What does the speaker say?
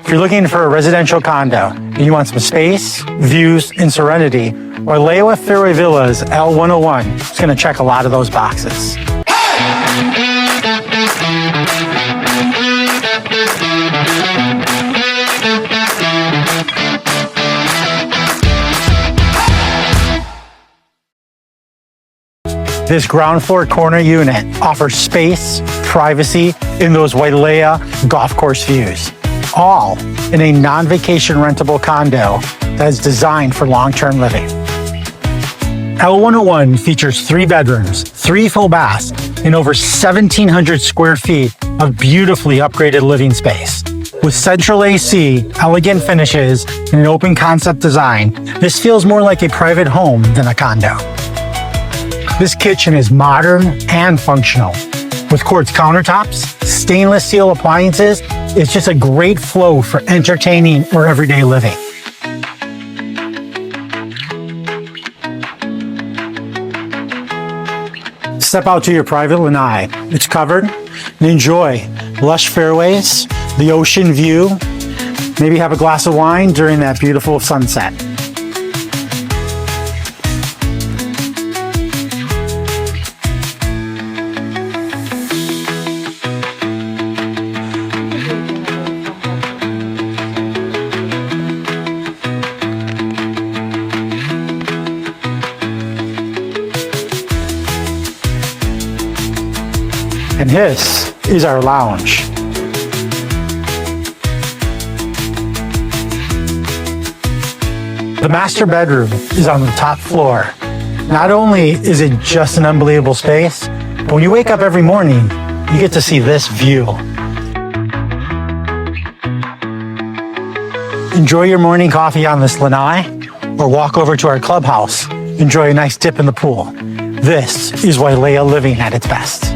If you're looking for a residential condo and you want some space, views, and serenity, Wailea Fairway Villas L101 is going to check a lot of those boxes. This ground floor corner unit offers space, privacy, and those Wailea golf course views, all in a non-vacation rentable condo that is designed for long-term living. L101 features 3 bedrooms, 3 full baths, and over 1,700 square feet of beautifully upgraded living space. With central AC, elegant finishes, and an open concept design, this feels more like a private home than a condo. This kitchen is modern and functional. With quartz countertops, stainless steel appliances, it's just a great flow for entertaining or everyday living. Step out to your private lanai. It's covered, and enjoy lush fairways, the ocean view, maybe have a glass of wine during that beautiful sunset. And this is our lounge. The master bedroom is on the top floor. Not only is it just an unbelievable space, but when you wake up every morning, you get to see this view. Enjoy your morning coffee on this lanai, or walk over to our clubhouse. Enjoy a nice dip in the pool. This is Wailea living at its best.